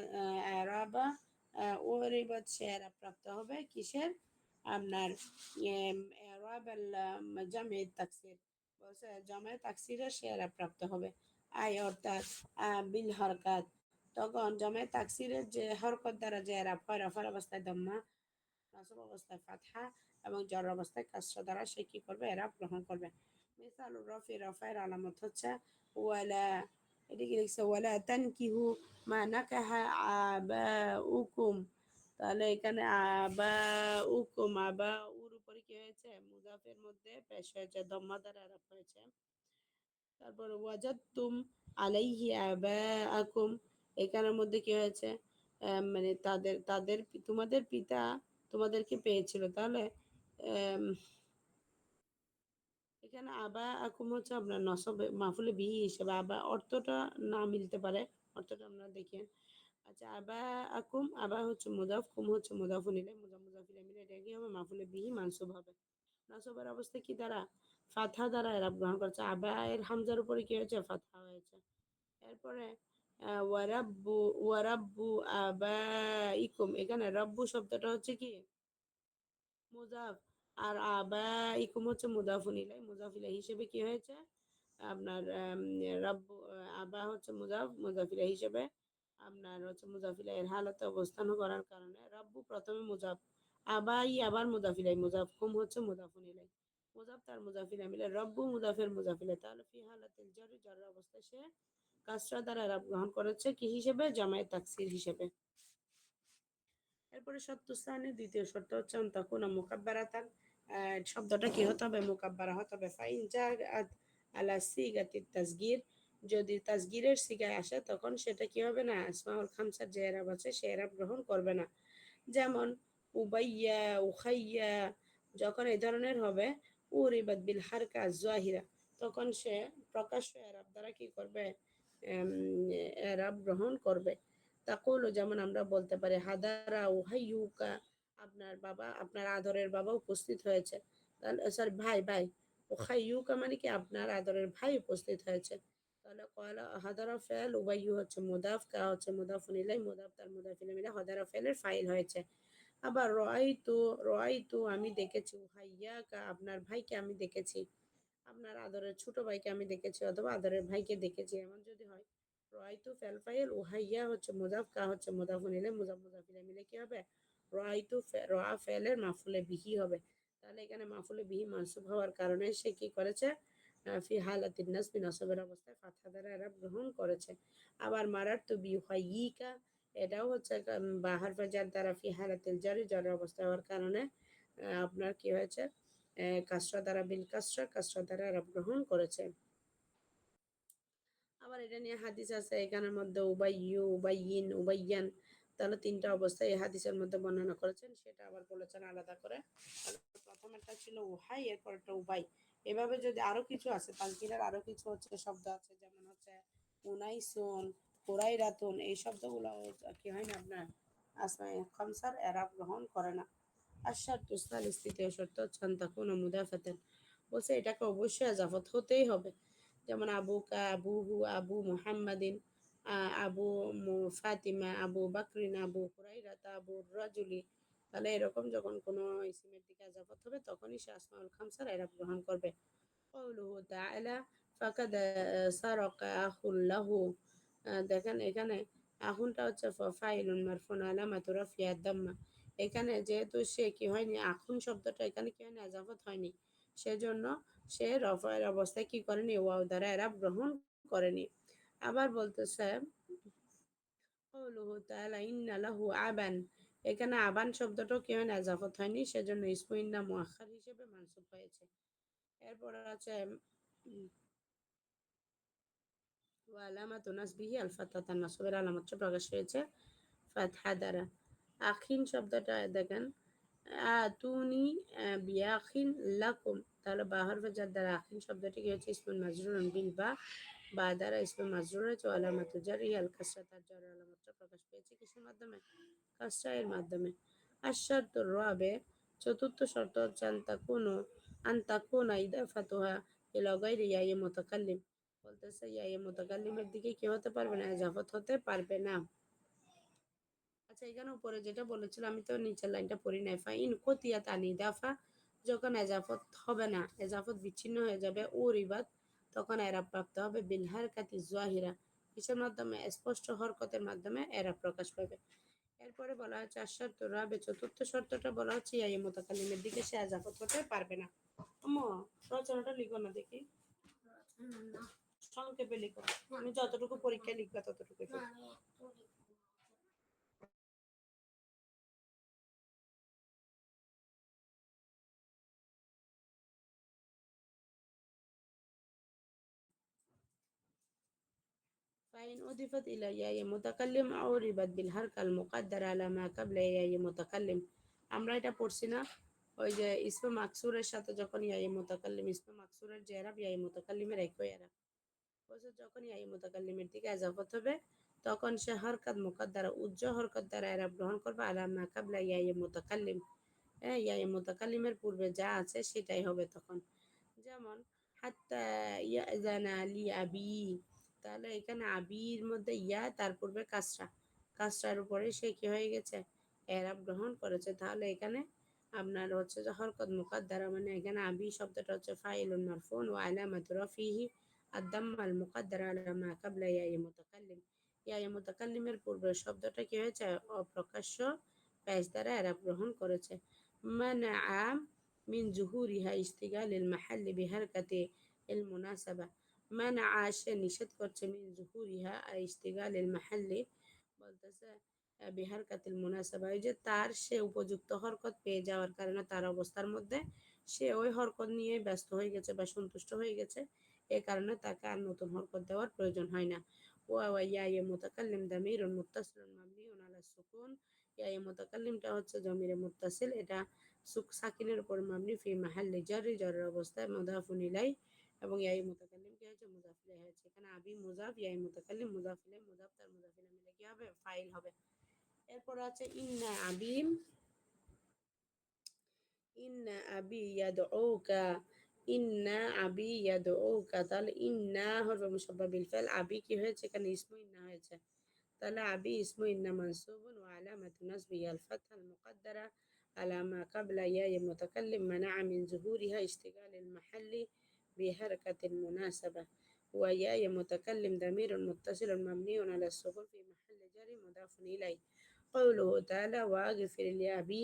এরাবা, উরিবাত সে এরাব প্রাপ্ত হবে কিসের, আপনার এরাব জামে তাকসির, বলছে জামায়ে তাকসিরের সে এরাব প্রাপ্ত হবে। আই অর্থাৎ বিল হরকাত, তখন জামায়ে তাকসিরের যে হরকত দ্বারা যে এরাব হয়, রফার অবস্থায় দম্মা, নাসব অবস্থায় ফাতহা এবং জর অবস্থায় কাসরা দ্বারা সে কি করবে, এরাব গ্রহণ করবে। মিসালুর রফি, রফায়ের আলামত হচ্ছে ওয়ালা, এদিকে লিখছে ওয়ালা তানকিহু মা নাকাহা আবাউকুম, তাহলে এখানে আবা উকুম, আবা উর উপরে কি হয়েছে, মুজাফের মধ্যে পেশ হয়েছে, দম্মা দ্বারা আরব হয়েছে। তারপর ওয়াজাদতুম আলাইহি আবাআকুম, এখানের মধ্যে কি হয়েছে, মানে তাদের তাদের তোমাদের পিতা তোমাদেরকে পেয়েছিল। তাহলে আম, এখানে আবা আকুম হচ্ছে আপনার নসব মাফুলে বিহি হিসেবে, আবা অর্থটা না মিলতে পারে, অর্থটা আপনারা দেখেন। আচ্ছা, আবা আকুম, আবা হচ্ছে মুদাফ, কুম হচ্ছে মুদাফুন ইলাইহি, মুদাফুন মিলে এটা কি হবে, মাফুলে বিহি মানসুব হবে। নাসবের অবস্থা কি দ্বারা, ফাতহা দ্বারা এরাব গ্রহণ করছে। আবা এর হামজার উপরে কি হয়েছে, ফাতহা হয়েছে। এরপরে ওয়ারাব্বু, ওয়ারাব্বু আবাইকুম, এখানে রব্বু শব্দটা হচ্ছে কি মুজাফ, আর আবাইকুম হচ্ছে মুদাফুন ইলাই, মুজাফ ইলাই হিসেবে কি হয়েছে আপনার, রব্বু, আবা হচ্ছে মুজাফ, মুজাফ ইলাই হিসেবে আপনার হচ্ছে মুজাফ ইলাই এর হালতে অবস্থান করার কারণে রব্বু প্রথমে মুজাফ, আবাই আবার মুজাফ ইলাই, মুজাফ কুম হচ্ছে মুদাফুন ইলাই, মুজাফ তার মুজাফ ইলাই মিলে রব্বু মুজাফের মুজাফ ইলাই। তাহলে ফি হালাতিল জারি, জারের অবস্থায় সে কাসরা দ্বারা এরাব গ্রহণ করেছে কি হিসেবে, জামায়ে তাকসির হিসেবে। এরপরে শর্ত স্থানে দ্বিতীয় শর্ত হচ্ছে তকুনা মুকাব্বারাতান, শব্দটা কি হতে হবে, মুকাব্বারা হতে হবে। ফাইন জাআত আলা সিগাতিত তাসগীর, যদি তাসগীরের সিগায় আসে তখন সেটা কি হবে না, আসমাউল খামসার যে এরাব আছে সে এরাব গ্রহণ করবে না। যেমন উবাইয়া, উখাইয়া, যখন এই ধরনের হবে উরিবাদ বিল হারকা জাহিরা, তখন সে প্রকাশ্য এরাব দ্বারা কি করবে, এম, এরাব গ্রহণ করবে। তাকুলু, যেমন আমরা বলতে পারি হাদারা উহাইয়ুকা, আপনার বাবা, আপনার আদরের বাবা উপস্থিত হয়েছে। তাহলে সরি, ভাই ভাই, উখাইয়ুকা মানে কি আপনার আদরের ভাই উপস্থিত হয়েছে। তাহলে কয়লা হাদারা ফেল, উবাইয়ু হচ্ছে মুদাফ, কা হচ্ছে মুদাফুন ইলাই, মুদাফ তার মুদাফ ইলাই মিলে হাদারা ফেলের ফাইল হয়েছে। আবার রআইতু আমি দেখেছি, উহাইয়াকা আপনার ভাইকে আমি দেখেছি, আপনার আদরের ছোট ভাইকে আমি দেখেছি অথবা আদরের ভাইকে দেখেছি, এমন যদি হয় রআইতু ফেল ফাইল, উহাইয়া হচ্ছে মুদাফ, কা হচ্ছে মুদাফুন ইলাই, মুদাফ মুদাফ ইলাই মিলে কি হবে, রআ ফেলের মাফুলে বিহি হবে। তাহলে এখানে মাফুলে বিহি মানসুব হওয়ার কারণে সে কি করেছে, ফি হালাতিন নাসবি, নসবের অবস্থায় ফাতহা দ্বারা এরাব গ্রহণ করেছে। আবার মারারতু বিউহাইয়িকা, এটাও হচ্ছে বা হারফে জার দ্বারা ফি হালাতিল জারি, জারের অবস্থা হওয়ার কারণে আপনার কি হয়েছে, কাসরা দ্বারা বিল কাসরা, কাসরা দ্বারা এরাব গ্রহণ করেছে। আবার এটা নিয়ে হাদিস আছে এখানের মধ্যে উবাইয়ু, উবাইয়িন, উবাইয়ান, তাহলে তিনটা অবস্থায় এই হাদিসের মধ্যে বর্ণনা করেছেন, সেটা আবার বলেছেন আলাদা করে। তাহলে প্রথমেরটা ছিল উহাই, এরপরটা উবাই। এভাবে যদি আরো কিছু আছে, তানকিরের আরো কিছু হচ্ছে শব্দ আছে, যেমন হচ্ছে উনাইসুন, হুরাইরাতুন, এই শব্দগুলো কি হয় না আপনার আসমায়ে খামসার এরাব গ্রহণ করে না। আশার তুস্তাল, তৃতীয় শর্ত হচ্ছে আন তাকুনা মুদাফাতান, বলছে এটাকে অবশ্যই আজাফত হতেই হবে। যেমন আবুকা, আবুহু, আবু মুহাম্মাদিন, আবু ফাতিমা, আবু বাকরিন, আবু হুরাইরাতা, আবু রাজুলি। তাহলে এরকম যখন কোনো ইসিমের দিকে আজাফত হবে তখনই সে আসমাউল খামসার এরাব গ্রহণ করবে। কওলুহু তাআলা ফাকাদ সারাকা আখুল লাহু, দেখেন এখানে আখুনটা হচ্ছে ফাইলুন মারফুন আলামাতু রাফিয়া দাম্মা। এখানে যেহেতু সে কি হয়নি, আখুন শব্দটা এখানে কি হয়নি, আজাফত হয়নি, সেজন্য সে রফায়ের অবস্থায় কি করেনি, ওয়াও দ্বারা এরাব গ্রহণ করেনি। আবার বলতেছে কওলুহু তাআলা ইন্না লাহু আবান, এখানে আবান শব্দটাও কি হয়নি, আজাফত হয়নি, সেজন্য ইসমু ইন্না মুআখখার হিসেবে মানসুব হয়েছে। এরপর আছে ওয়া আলামাতু নাসবিহি আল ফাতহাত, নাসবের আলামত প্রকাশ হয়েছে ফাতহা দ্বারা। আখিন শব্দটা দেখেন, আতুনি বিয়াখিন লাকুম, তাহলে বা হরফে জার দ্বারা আখিন শব্দটি কি হচ্ছে, ইসমুল মাজরুরুন বিল বা, বা দ্বারা ইসমুল মাজরুর হয়েছে, আলামাতু জারিহি আল কাসরা, তার জারের আলামতটা প্রকাশ পেয়েছে কিসের মাধ্যমে, কাসরা এর মাধ্যমে। আশ-শারতুর রাবি, চতুর্থ শর্ত হচ্ছে আন তাকুনা ইদাফাতুহা ইলা গায়রি ইয়াই মুতাকাল্লিম, বলতেছে ইয়াই মুতাকাল্লিমের দিকে কি হতে পারবে না, ইজাফত হতে পারবে না। আচ্ছা, এখানে উপরে যেটা বলেছিলাম আমি তো নিচের লাইনটা পড়ি নাই, ফাইন কতিয়াত আন ইদাফা, যখন এজাফত হবে না, এজাফত বিচ্ছিন্ন হয়ে যাবে, ও রিবাত, তখন এরাব প্রাপ্ত হবে বিল হারকাতি জাহিরা, কিসের মাধ্যমে, স্পষ্ট হরকতের মাধ্যমে এরাব প্রকাশ পাবে। এরপরে বলা হচ্ছে আশার্ত রাবে, চতুর্থ শর্তটা বলা হচ্ছে ইয়াই মুতাকাল্লিমের দিকে সে এজাফত হতে পারবে না। আম্মা, রচনাটা লিখো না দেখি, সংক্ষেপে লিখো, আমি যতটুকু পরীক্ষায় লিখবা ততটুকু লিখো। فإن أضيفت إلى ياء متكلم عُرِبت بالحركة المقدرة على ما قبل ياء متكلم, আমরা এটা পড়ছি না, ওই যে ইসমে মাকসুরের সাথে যখন ইয়াই মুতাকাল্লিম, ইসমে মাকসুরের যে এরাব ইয়াই মুতাকাল্লিমের একই এরাব, বলছে যখন ইয়াই মুতাকাল্লিমের দিকে এজাফত হবে তখন সে হরকত মুকদ্দারা, উজ্জ হরকত দ্বারা এরাব গ্রহণ করবে, আলা মা কাবলা ইয়াই মুতাকাল্লিম, ইয়াই মুতাকাল্লিমের পূর্বে যা আছে সেটাই হবে তখন। যেমন হাত্তা ইয়াজানা লি আবি, তাহলে এখানে আবির মধ্যে ইয়া, তার পূর্বে কাসরা, কাসরার উপরে সে কি হয়ে গেছে, এরাব গ্রহণ করেছে। তাহলে এখানে আপনার হচ্ছে যে হরকত মুকাদ্দারা, মানে এখানে আবি শব্দটা হচ্ছে ফাইলুন মারফুন ওয়া আলামাতু রাফিহি আদ-দাম্মা আল মুকাদ্দারা আলা মা ক্বাবলা ইয়া মুতাকাল্লিম, ইয়া মুতাকাল্লিমের পূর্বে শব্দটা কি হয়েছে, অপ্রকাশ্য পেশ দ্বারা এরাব গ্রহণ করেছে। মানআ মিন জুহুরিহা ইশতিগালিল মাহাল্লি বিহারকাতি এল মুনাসাবা, মানআ সে নিষেধ করছে, মিন জুহুরিহা ইশতিগালিল মাহাল্লি, বলতেছে বিহারকাতিল মুনাসাবা, ওই যে তার সে উপযুক্ত হরকত পেয়ে যাওয়ার কারণে তার অবস্থার মধ্যে সে ওই হরকত নিয়ে ব্যস্ত হয়ে গেছে বা সন্তুষ্ট হয়ে গেছে, এ কারণে তাকে আর নতুন হরকত দেওয়ার প্রয়োজন হয় না। ওয়া ওয়া ইয়া ইয়া মুতাকাল্লিম দামিরুন মুত্তাসিলুন মাবনিউন আলা সুকুন। ইয়া ইয়া মুতাকাল্লিমটা হচ্ছে জমিরে মুত্তাসিল, এটা সাকিনের উপর মাবনি ফি মাহাল্লি জারি, জারের অবস্থায় মুদাফুন ইলাই, এবং ইয়া ইয়া মুতাকাল্লিম কি হয়েছে, মুদাফ ইলাই হয়েছে। এখানে আবি মুজাফ, ইয়া ইয়া মুতাকাল্লিম মুদাফ ইলাই, মুদাফ তার মুদাফ ইলাই মিলে কি হবে, ফাইল হবে। এরপর আছে ইন্না আবিম, ইন্না আবি ইয়াদউকা, ইন্না আবি ইয়াদউকা, তাহলে ইন্না হরফে মুশাব্বাহ বিল ফাইল, আবি কি হয়েছে, এখানে ইসমু ইন্না হয়েছে। তাহলে আবি ইসমু ইন্না মানসুবুন ওয়া আলামাতু নাসবিহি আল ফাতহা আল মুকাদ্দারা আলা মা ক্বাবলা ইয়া ইল মুতাকাল্লিম মানা'a মিন যুহুরিহা ইশতিগাল আল মাহাল্লি বিহারকাতিল মুনাসাবা। ওয়া ইয়া ইয়া মুতাকাল্লিম দামিরুন মুত্তাসিলুন মাবনিউন আলা সুকুন ফি মাহাল্লি জারি মুদাফুন ইলাইহি। কওলুহু তাআলা ওয়াগফির লিআবি,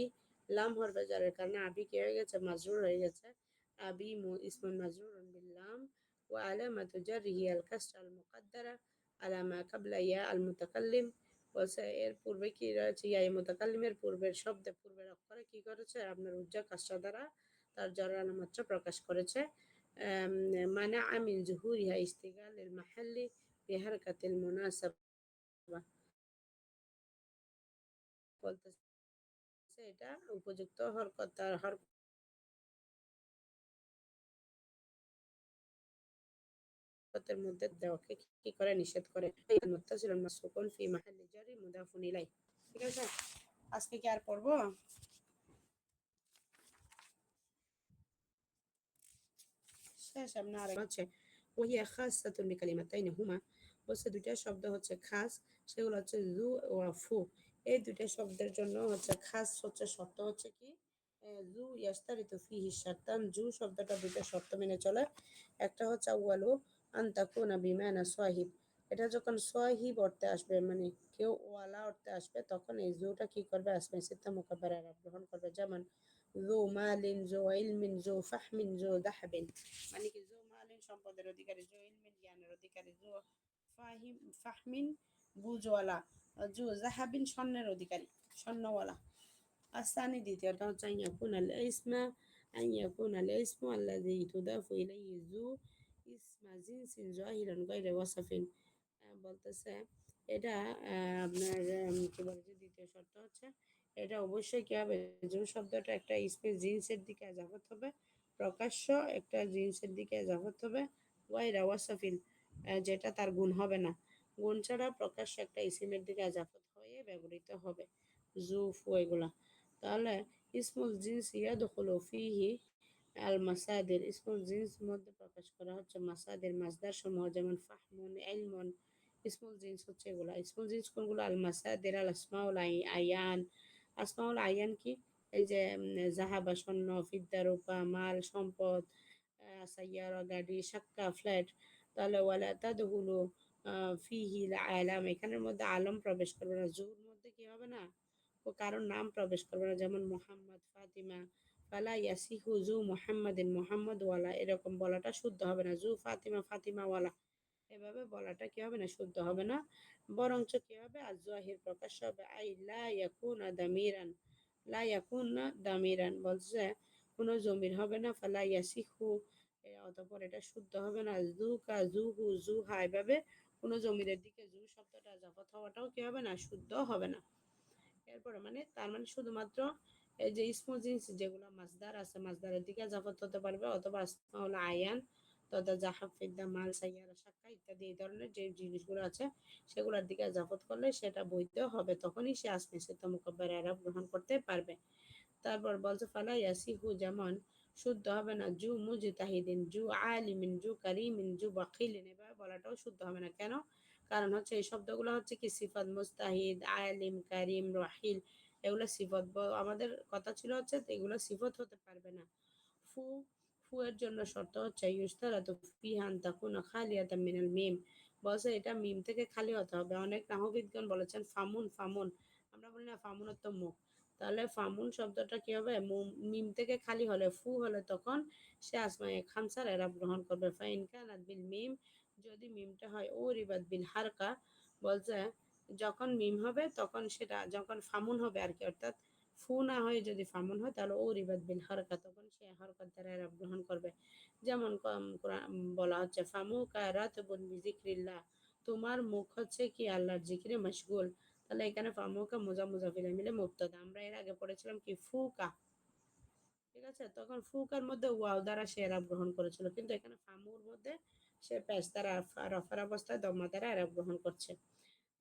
লাম হরফে জারের কারণে আবি কি হয়ে গেছে, মাজরুর হয়ে গেছে। আবি ইসমুন মাজরুরুন বিল্লাম ওয়া আলামাতু জারিহি আল কাসরা আল মুকাদ্দারা আলা মা ক্বাবলা ইয়া আল মুতাকাল্লিম। বলছে এর পূর্বে কি রয়েছে, ইয়া মুতাকাল্লিমের পূর্বের শব্দে, পূর্বের অক্ষরে কি করেছে, আপনার উজ্জা কাসরা দ্বারা তার জার আলামতটা প্রকাশ করেছে। মানে আমিন জুহুরিহা ইস্তিগালিল মাহাল্লি বিহারকাতিল মুনাসাবা, বলতেছে এটা উপযুক্ত হরকত, তার হরকতের মধ্যে দেওয়াকে কি করে, নিষেধ করে। মুত্তাসিলুন মাসরুকুন ফি মাহাল্লি জারি মুদাফুন ইলাই। ঠিক আছে, আজকে কি আর পড়বো? শেষ, আপনার আরেক হচ্ছে ওহিয়া খাসাতুন বিকালিমাতাইনি হুমা, বলছে দুইটা শব্দ হচ্ছে খাস, সেগুলো হচ্ছে জু ও ফু। এই দুইটা শব্দের জন্য হচ্ছে খাস হচ্ছে শর্ত হচ্ছে কি, জু ইয়াস্তারিতু ফিহি শারতান, জু শব্দটা দুইটা শর্ত মেনে চলে। একটা হচ্ছে আউয়ালু আন তাকুনা বিমানা সাহিব, এটা যখন সাহিব অর্থে আসবে, মানে কেউ ওয়ালা অর্থে আসবে, তখন এই জুটা কি করবে, আসমে সিত্তা মুকাব্বারা গ্রহণ করবে। যেমন জু মালিন, জু ইলমিন, জু ফাহমিন, জু দাহাবিন, মানে কি জু মালিন সম্পদের অধিকারী, জু ইলমিন জ্ঞানের অধিকারী, জু ফাহমিন বুঝওয়ালা, জু জাহাবিন স্বর্ণের অধিকারী, স্বর্ণওয়ালা। আসানি দ্বিতীয়টা হচ্ছে আন ইয়াকুনা আল ইসমা, আন ইয়াকুনা আল ইসমু আল্লাযী তুদাফু ইলাইহি যু ইসমা জিনসিন যাহিরান গায়রা ওয়াসাফিন। বলতেছে এটা আপনার কি বলে যে দ্বিতীয় শর্ত হচ্ছে, এটা অবশ্যই কি হবে, যু শব্দটা একটা ইসমে জিন্সের দিকে এজাফত হবে, প্রকাশ্য একটা জিন্সের দিকে এজাফত হবে, গায়রা ওয়াসাফিন, যেটা তার গুণ হবে না, গুণ ছাড়া প্রকাশ্য একটা ইসিমের দিকে এজাফত হয়ে ব্যবহৃত হবে, জুফু এগুলা। তাহলে ইসমুল জিন্স ইয়াদখুলু ফিহি আল মাসাদির, ইসমুল জিন্স মধ্যে প্রকাশ করা হচ্ছে মাসাদের মাজদার সমূহ, যেমন ফাহমুন, ইলমুন, ইসমুল জিন্স হচ্ছে এগুলা। ইসমুল জিন্স কোনগুলো, আল মাসাদের আল আসমাউল আয়ান। আসমাউল আয়ান কি, এই যে জাহাবা স্বর্ণ, ফিদ্দা রূপা, মাল সম্পদ, সাইয়ারা গাড়ি, সাক্কা ফ্ল্যাট। তাহলে ওয়ালা তাদহুলু ফিহি আলাম, এখানের মধ্যে আলম প্রবেশ করবে না, জুর মধ্যে কি হবে না, ও কারোর নাম প্রবেশ করবে না, যেমন মোহাম্মদ, ফাতিমা। ফালা ইয়াসিহু জু মোহাম্মদিন, মোহাম্মদ ওয়ালা, এরকম বলাটা শুদ্ধ হবে না। জু ফাতিমা, ফাতিমা ওয়ালা, এভাবে বলাটা কি হবে না, শুদ্ধ হবে না। বরঞ্চ কি হবে, আজ-জাহির প্রকাশ্য হবে, আই লা ইয়াকুনা দামিরান, লা ইয়াকুনা দামিরান, বলছে কোনো জমির হবে না। ফালা ইয়াসিহু, অতঃপর এটা শুদ্ধ হবে না। জুকা, জুহু, জুহা, এভাবে কোনো জমিরের দিকে জু শব্দটা জাফত হওয়াটাও কি হবে না, শুদ্ধ হবে না। এরপরে মানে তার মানে শুধুমাত্র এই যে ইসমু জিন্স যেগুলো মাসদার আছে, মাসদারের দিকে জাফত হতে পারবে, অথবা আসমাউল আয়ান তথা জাহাব, ফিদ্দা, মাল, সাইয়ারা, সাক্কা ইত্যাদি এই ধরনের যে জিনিসগুলো আছে সেগুলোর দিকে জাফত করলে সেটা বৈধ হবে, তখনই সে আসমে সিত্তা মুকাব্বার এরাব গ্রহণ করতে পারবে। তারপর বলছে ফালা ইয়াসিহু, যেমন শুদ্ধ হবে না জু মুজতাহিদিন, জু আলিমিন, জু কারিমিন, জু বাকিলিন, এভাবে বলাটাও শুদ্ধ হবে না। কেন? কারণ হচ্ছে এই শব্দগুলো হচ্ছে কি সিফাত, মুস্তাহিদ, আলিম, কারিম, রাহিল, এগুলো সিফত। আমাদের কথা ছিল হচ্ছে এগুলো সিফত হতে পারবে না। ফু, ফু এর জন্য শর্ত হচ্ছে ইউশতারাতু ফিহা আন তাকুনা খালিয়াতাম মিনাল মিম, বলছে এটা মিম থেকে খালি হতে হবে। অনেক নাহবিদগণ বলেছেন ফামুন, ফামুন, আমরা বলি না ফামুনের তো মুখ, তাহলে ফামুন শব্দটা কি হবে, মিম থেকে খালি হলে, ফু হলে তখন সে আসমায়ে খামসার এরাব গ্রহণ করবে। ফাইন কানাত বিল মিম, যদি মিমটা হয় ও রিবাদ বিল হারকা, বলছে যখন মিম হবে তখন সেটা, যখন ফামুন হবে আর কি, অর্থাৎ ফু না হয়ে যদি ফামুন হয় তাহলে উরিবাদ বিল হরকত, তখন সে হরকত দ্বারা এরাব গ্রহণ করবে। যেমন বলা হচ্ছে ফামু কায়রাত বিজিক্রিল্লাহ, তোমার মুখ হচ্ছে কি আল্লাহর জিকিরে মশগুল। তাহলে এখানে ফামুকা মুজাফিলে মিলে মুবতাদা। আমরা এর আগে পড়েছিলাম কি ফুকা, ঠিক আছে? তখন ফুকার মধ্যে ওয়াও দ্বারা সে এরাব গ্রহণ করেছিল, কিন্তু এখানে ফামুর মধ্যে সে পেশ দ্বারা রফার অবস্থায় দম্মা দ্বারা এরাব গ্রহণ করছে।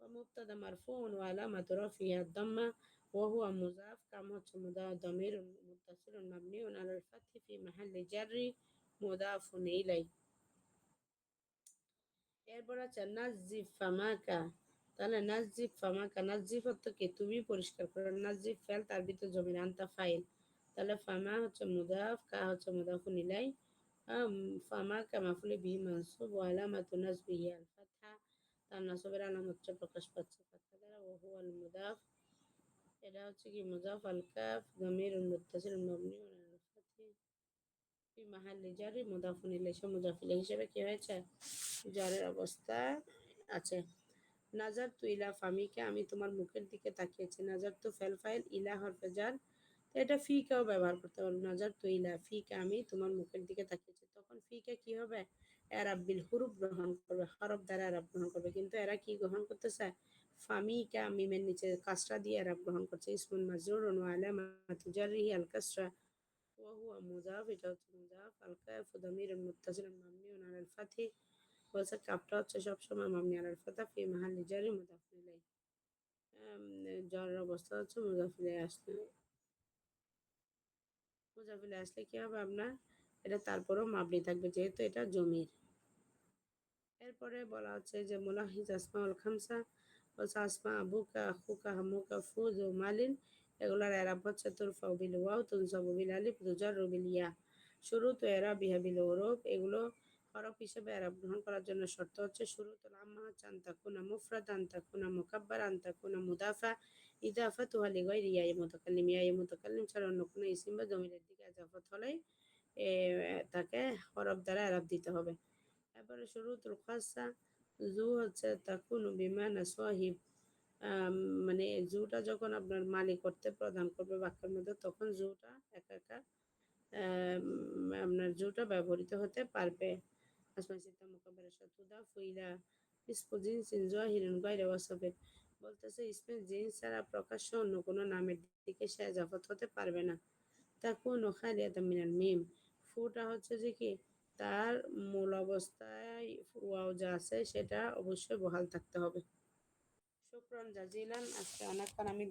ومبتدا مرفوع وعلامة رفعه الضمة وهو مضاف كما مضاف ضمير متصل مبني على الفتح في محل جر مضاف إليه। এরপর আছে নাজিফ ফামাকা, তাহলে নাজিফ ফামাকা, নাজিফ অর্থ কি তুমি পরিষ্কার করো, নাজিফ ফেল তার ভিতর জমির আনতা ফাইল, তাহলে ফামা হচ্ছে মুদাফ, কা হচ্ছে মুদাফুন ইলাই, ফামাকা মাফুলি বিহি মানসুব ওয়া আলামাতু নাসবিহি আল ফাতহা, তার নাসবের আলামত হচ্ছে প্রকাশ পাচ্ছে ফাতহা দ্বারা, ওয়া হুয়া আল মুদাফ, এটা হচ্ছে কি মুদাফ, আল কাফ দামিরুন মুত্তাসিল মাবনিউন আলাল ফাতহি ফি মাহাল্লি জারি মুদাফুন ইলাই, সে মুদাফ ইলাই হিসেবে কি হয়েছে, জ্বরের অবস্থায় আছে। নাজার তু ইলা ফামিকে, আমি তোমার মুখের দিকে তাকিয়েছি। নাজার তু ফেল ফাইল, ইলা হরফে জার, তো এটা ফিকেও ব্যবহার করতে পারবো। নাজার তু ইলা ফিকে, আমি তোমার মুখের দিকে তাকিয়েছি, তখন ফিকে কি হবে, এরাব বিল হুরুফ গ্রহণ করবে, হরফ দ্বারা এরাব গ্রহণ করবে, কিন্তু এরা কি গ্রহণ করতেছে, ফামিকা মিমের নিচে কাসরা দিয়ে এরাব গ্রহণ করছে। ইসমুন মাজরুরুন ওয়া আলামাতু জাররিহি আল কাসরা ওয়া হুয়া মুযাফ, এটা হচ্ছে মুযাফ, আল কাফু দামিরুন মুত্তাসিলুন মাবনিউন আলাল ফাথহি, বলছে কাপটা হচ্ছে সবসময় মাবনি আলাল ফাতহা ফি মাহাল্লি জারি মুদাফ ইলাইহি, জ্বরের অবস্থা হচ্ছে মুজাফিলে আসলে, মুজাফিলে আসলে কি হবে আপনার, এটা তারপরেও মাবনি থাকবে যেহেতু এটা জমির। এরপরে বলা হচ্ছে যে মুলাহিজ আসমাউল খামসা, বলছে আসমা আবুকা আখুকা হামুকা ফুজ ও মালিন, এগুলার এরাব হচ্ছে তুরফাউ বিল ওয়াও তুনসাবু বিল আলিফ তুজাররু বিল ইয়া, শুরুত এরাব বিহা বিল ওরব, এগুলো হরফ হিসেবে এরাব গ্রহণ করার জন্য শর্ত হচ্ছে শুরুতুল আম্মা হচ্ছে আন তাকুনা মুফরাদ, আন তাকুনা মুকাব্বার, আন তাকুনা মুদাফা, ইদাফাতুহা লিগাইরি ইয়াই মুতাকাল্লিম, ইয়াই মুতাকাল্লিম ছাড়া অন্য কোনো ইসিম বা জমিরের দিকে ইজাফত হলেই তাকে হরফ দ্বারা এরাব দিতে হবে। তারপরে শুরুতুল খাসা, জু হচ্ছে তাকুনু বিমানা সাহিব, মানে জুটা যখন আপনার মালিক অর্থে প্রদান করবে বাক্যের মধ্যে, তখন জুটা একা একা আপনার জুটা ব্যবহৃত হতে পারবে। আসমা সিতা মুকাব্বারা শাতুদা ফুইলা ইসমু জিনসিন যাহিরুন গায়রা ওয়াসাফিন, বলতেছে ইসমে জিন্স ছাড়া প্রকাশ্য অন্য কোনো নামের দিকে সে ইজাফত হতে পারবে না। তাকুনু খালিয়াতাম মিনাল মিম, ফুটা হচ্ছে যে কি তার মূল অবস্থায় ওয়াও যা আছে সেটা অবশ্যই বহাল থাকতে হবে। শুকরান জাজিলান, আজকে অনেকক্ষণ আমি